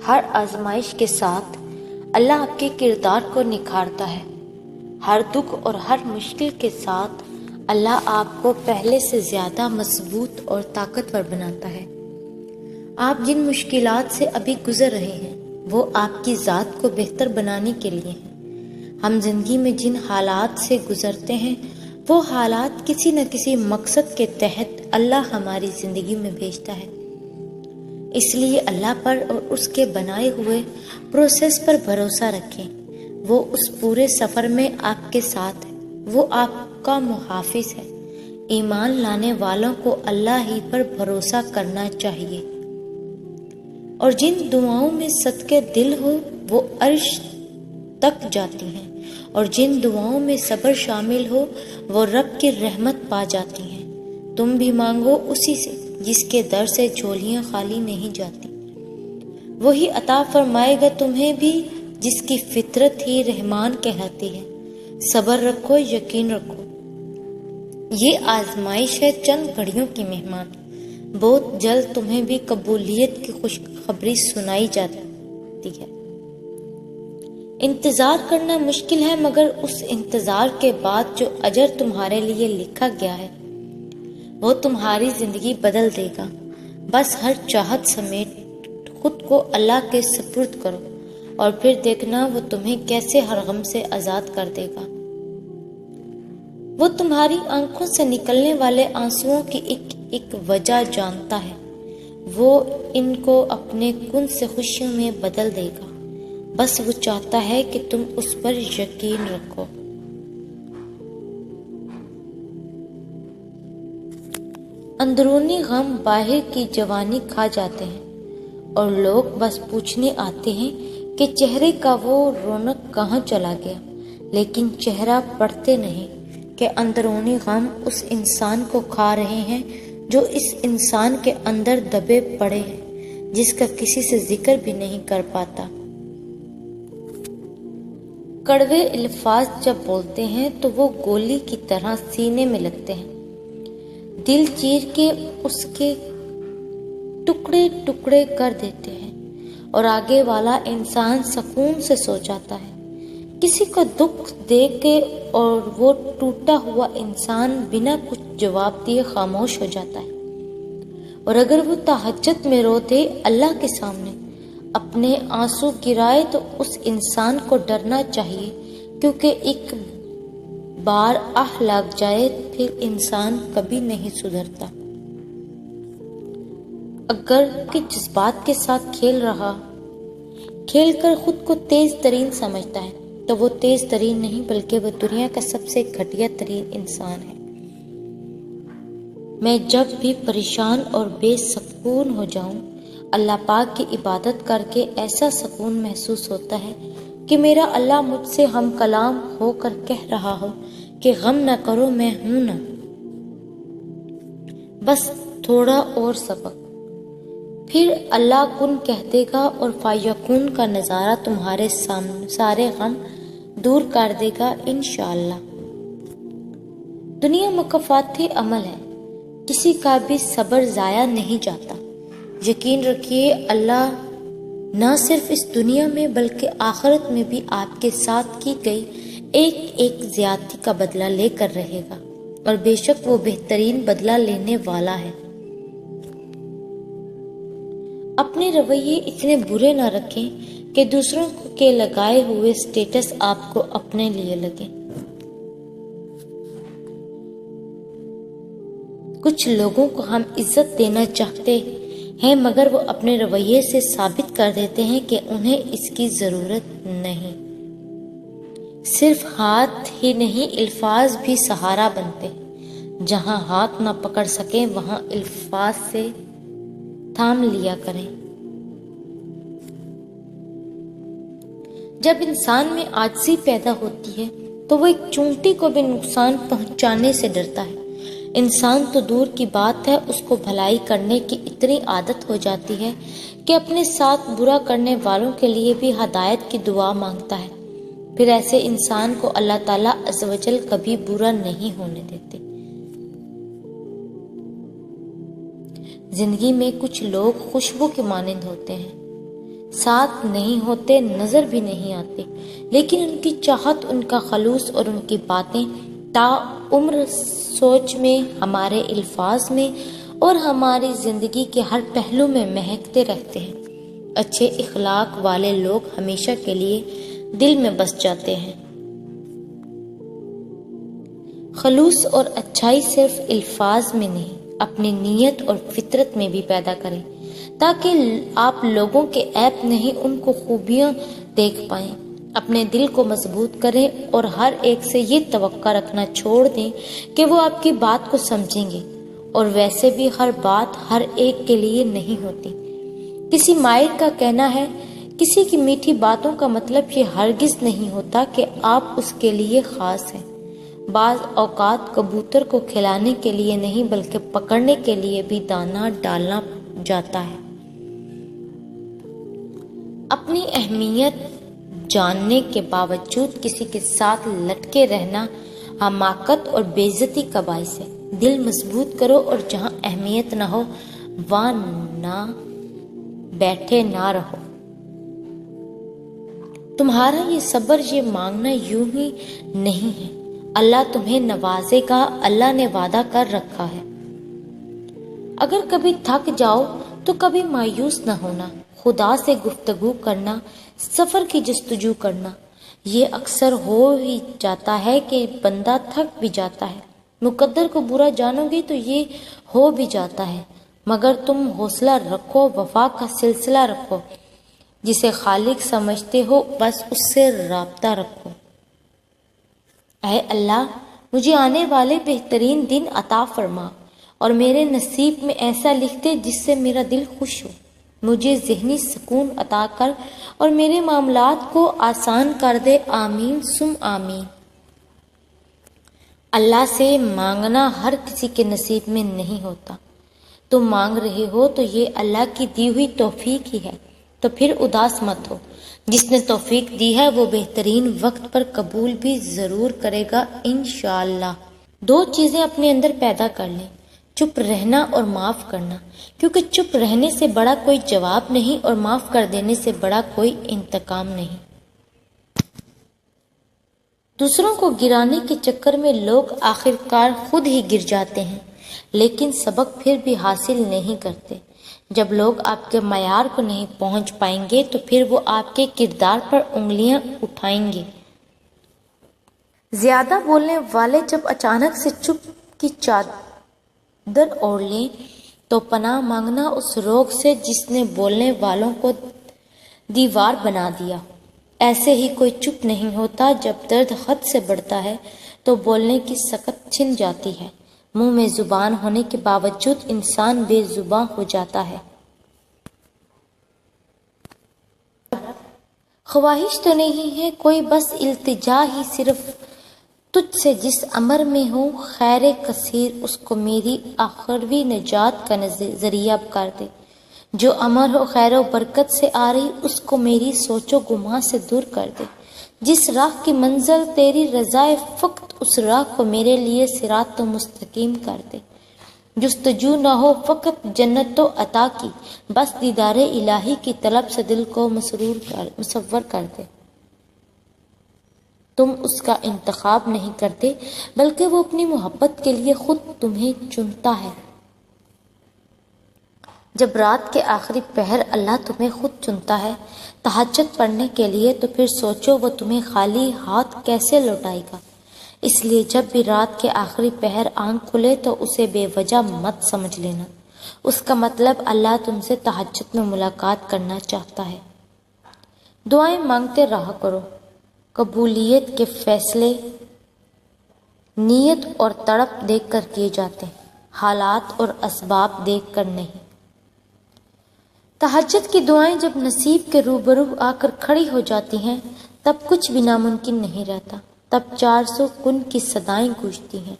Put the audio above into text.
ہر آزمائش کے ساتھ اللہ آپ کے کردار کو نکھارتا ہے۔ ہر دکھ اور ہر مشکل کے ساتھ اللہ آپ کو پہلے سے زیادہ مضبوط اور طاقتور بناتا ہے۔ آپ جن مشکلات سے ابھی گزر رہے ہیں وہ آپ کی ذات کو بہتر بنانے کے لیے ہیں۔ ہم زندگی میں جن حالات سے گزرتے ہیں وہ حالات کسی نہ کسی مقصد کے تحت اللہ ہماری زندگی میں بھیجتا ہے۔ اس لیے اللہ پر اور اس کے بنائے ہوئے پروسیس پر بھروسہ رکھیں۔ وہ اس پورے سفر میں آپ کے ساتھ ہے، وہ آپ کا محافظ ہے۔ ایمان لانے والوں کو اللہ ہی پر بھروسہ کرنا چاہیے، اور جن دعاؤں میں صدقے دل ہو وہ عرش تک جاتی ہیں، اور جن دعاؤں میں صبر شامل ہو وہ رب کی رحمت پا جاتی ہیں۔ تم بھی مانگو اسی سے جس کے در سے جھولیاں خالی نہیں جاتی، وہی عطا فرمائے گا تمہیں بھی جس کی فطرت ہی رحمان کہلاتی ہے۔ صبر رکھو، یقین رکھو، یہ آزمائش ہے چند گھڑیوں کی مہمان، بہت جلد تمہیں بھی قبولیت کی خوشخبری سنائی جاتی ہے۔ انتظار کرنا مشکل ہے، مگر اس انتظار کے بعد جو اجر تمہارے لیے لکھا گیا ہے وہ تمہاری زندگی بدل دے گا۔ بس ہر چاہت سمیت خود کو اللہ کے سپرد کرو، اور پھر دیکھنا وہ تمہیں کیسے ہر غم سے آزاد کر دے گا۔ وہ تمہاری آنکھوں سے نکلنے والے آنسوؤں کی ایک ایک وجہ جانتا ہے، وہ ان کو اپنے کن سے خوشیوں میں بدل دے گا۔ بس وہ چاہتا ہے کہ تم اس پر یقین رکھو۔ اندرونی غم باہر کی جوانی کھا جاتے ہیں، اور لوگ بس پوچھنے آتے ہیں کہ چہرے کا وہ رونق کہاں چلا گیا، لیکن چہرہ پڑھتے نہیں کہ اندرونی غم اس انسان کو کھا رہے ہیں جو اس انسان کے اندر دبے پڑے ہیں، جس کا کسی سے ذکر بھی نہیں کر پاتا۔ کڑوے الفاظ جب بولتے ہیں تو وہ گولی کی طرح سینے میں لگتے ہیں، دل چیر کے اس کے ٹکڑے ٹکڑے کر دیتے ہیں، اور آگے والا انسان سکون سے سو جاتا ہے۔ کسی کو دکھ دے کے اور وہ ٹوٹا ہوا انسان بنا کچھ جواب دیے خاموش ہو جاتا ہے، اور اگر وہ تہجد میں رو دے اللہ کے سامنے اپنے آنسو گرائے تو اس انسان کو ڈرنا چاہیے، کیونکہ ایک بار آہ لگ جائے پھر انسان کبھی نہیں سدھرتا۔ اگر کے جذبات کے ساتھ کھیل کر خود کو تیز ترین سمجھتا ہے تو وہ تیز ترین نہیں بلکہ وہ دنیا کا سب سے گھٹیا ترین انسان ہے۔ میں جب بھی پریشان اور بے سکون ہو جاؤں، اللہ پاک کی عبادت کر کے ایسا سکون محسوس ہوتا ہے کہ میرا اللہ مجھ سے ہم کلام ہو کر کہہ رہا ہو کہ غم نہ کرو، میں ہوں نا، بس تھوڑا اور سبق۔ پھر اللہ کن کہہ دے گا اور فیکون کا نظارہ تمہارے سارے غم دور کر دے گا انشاءاللہ۔ دنیا مکافات عمل ہے، کسی کا بھی صبر ضائع نہیں جاتا۔ یقین رکھیے اللہ نہ صرف اس دنیا میں بلکہ آخرت میں بھی آپ کے ساتھ کی گئی ایک ایک زیادتی کا بدلہ لے کر رہے گا، اور بے شک وہ بہترین بدلہ لینے والا ہے۔ اپنے رویے اتنے برے نہ رکھیں کہ دوسروں کے لگائے ہوئے سٹیٹس آپ کو اپنے لیے لگیں۔ کچھ لوگوں کو ہم عزت دینا چاہتے ہیں مگر وہ اپنے رویے سے ثابت کر دیتے ہیں کہ انہیں اس کی ضرورت نہیں۔ صرف ہاتھ ہی نہیں، الفاظ بھی سہارا بنتے ہیں۔ جہاں ہاتھ نہ پکڑ سکیں وہاں الفاظ سے تھام لیا کریں۔ جب انسان میں عاجزی پیدا ہوتی ہے تو وہ ایک چونٹی کو بھی نقصان پہنچانے سے ڈرتا ہے۔ انسان تو دور کی بات ہے، اس کو بھلائی کرنے کی اتنی عادت ہو جاتی ہے کہ اپنے ساتھ برا کرنے والوں کے لیے بھی ہدایت کی دعا مانگتا ہے۔ پھر ایسے انسان کو اللہ تعالیٰ عز و جل کبھی برا نہیں ہونے دیتے۔ زندگی میں کچھ لوگ خوشبو کے مانند ہوتے ہیں، ساتھ نہیں ہوتے، نظر بھی نہیں آتے، لیکن ان کی چاہت، ان کا خلوص اور ان کی باتیں تا عمر سوچ میں، ہمارے الفاظ میں اور ہماری زندگی کے ہر پہلو میں مہکتے رہتے ہیں۔ اچھے اخلاق والے لوگ ہمیشہ کے لیے دل میں بس جاتے ہیں۔ خلوص اور اچھائی صرف الفاظ میں نہیں، اپنی نیت اور فطرت میں بھی پیدا کریں، تاکہ آپ لوگوں کے عیب نہیں، ان کو خوبیاں دیکھ پائیں۔ اپنے دل کو مضبوط کریں اور ہر ایک سے یہ توقع رکھنا چھوڑ دیں کہ وہ آپ کی بات کو سمجھیں گے، اور ویسے بھی ہر بات ہر ایک کے لیے نہیں ہوتی۔ کسی ماہر کا کہنا ہے، کسی کی میٹھی باتوں کا مطلب یہ ہرگز نہیں ہوتا کہ آپ اس کے لیے خاص ہیں۔ بعض اوقات کبوتر کو کھلانے کے لیے نہیں بلکہ پکڑنے کے لیے بھی دانہ ڈالنا جاتا ہے۔ اپنی اہمیت جاننے کے باوجود کسی کے ساتھ لٹکے رہنا حماقت اور بے عزتی کا باعث ہے۔ دل مضبوط کرو اور جہاں اہمیت نہ ہو وہاں نہ بیٹھے نہ رہو۔ تمہارا یہ صبر، یہ مانگنا یوں ہی نہیں ہے، اللہ تمہیں نوازے گا، اللہ نے وعدہ کر رکھا ہے۔ اگر کبھی تھک جاؤ تو کبھی مایوس نہ ہونا، خدا سے گفتگو کرنا، سفر کی جستجو کرنا۔ یہ اکثر ہو ہی جاتا ہے کہ بندہ تھک بھی جاتا ہے، مقدر کو برا جانو گے تو یہ ہو بھی جاتا ہے، مگر تم حوصلہ رکھو، وفا کا سلسلہ رکھو، جسے خالق سمجھتے ہو بس اس سے رابطہ رکھو۔ اے اللہ، مجھے آنے والے بہترین دن عطا فرما اور میرے نصیب میں ایسا لکھ دے جس سے میرا دل خوش ہو۔ مجھے ذہنی سکون عطا کر اور میرے معاملات کو آسان کر دے، آمین ثم آمین۔ اللہ سے مانگنا ہر کسی کے نصیب میں نہیں ہوتا۔ تم مانگ رہے ہو تو یہ اللہ کی دی ہوئی توفیق ہی ہے، تو پھر اداس مت ہو۔ جس نے توفیق دی ہے وہ بہترین وقت پر قبول بھی ضرور کرے گا انشاءاللہ۔ دو چیزیں اپنے اندر پیدا کر لیں، چپ رہنا اور معاف کرنا، کیونکہ چپ رہنے سے بڑا کوئی جواب نہیں اور معاف کر دینے سے بڑا کوئی انتقام نہیں۔ دوسروں کو گرانے کے چکر میں لوگ آخرکار خود ہی گر جاتے ہیں، لیکن سبق پھر بھی حاصل نہیں کرتے۔ جب لوگ آپ کے معیار کو نہیں پہنچ پائیں گے تو پھر وہ آپ کے کردار پر انگلیاں اٹھائیں گے۔ زیادہ بولنے والے جب اچانک سے چپ کی چادر اوڑھ لیں تو پناہ مانگنا اس روگ سے جس نے بولنے والوں کو دیوار بنا دیا۔ ایسے ہی کوئی چپ نہیں ہوتا، جب درد حد سے بڑھتا ہے تو بولنے کی سکت چھن جاتی ہے، منہ میں زبان ہونے کے باوجود انسان بے زباں ہو جاتا ہے۔ خواہش تو نہیں ہے کوئی، بس التجا ہی صرف تجھ سے، جس امر میں ہوں خیر کثیر اس کو میری آخروی نجات کا ذریعہ کر دے۔ جو امر ہو خیر و برکت سے آ رہی اس کو میری سوچ و گمان سے دور کر دے۔ جس راہ کی منزل تیری رضا فقط اس راہ کو میرے لیے صراط و مستقیم کر دے۔ جستجو نہ ہو فقط جنت و عطا کی، بس دیدار الہی کی طلب سے دل کو مصور کر دے۔ تم اس کا انتخاب نہیں کرتے بلکہ وہ اپنی محبت کے لیے خود تمہیں چنتا ہے۔ جب رات کے آخری پہر اللہ تمہیں خود چنتا ہے تہجد پڑھنے کے لیے، تو پھر سوچو وہ تمہیں خالی ہاتھ کیسے لوٹائے گا۔ اس لیے جب بھی رات کے آخری پہر آنکھ کھلے تو اسے بے وجہ مت سمجھ لینا، اس کا مطلب اللہ تم سے تہجد میں ملاقات کرنا چاہتا ہے۔ دعائیں مانگتے رہا کرو، قبولیت کے فیصلے نیت اور تڑپ دیکھ کر کیے جاتے ہیں، حالات اور اسباب دیکھ کر نہیں۔ تہجد کی دعائیں جب نصیب کے روبرو آ کر کھڑی ہو جاتی ہیں تب کچھ بھی ناممکن نہیں رہتا، تب 400 کن کی صدائیں گونجتی ہیں۔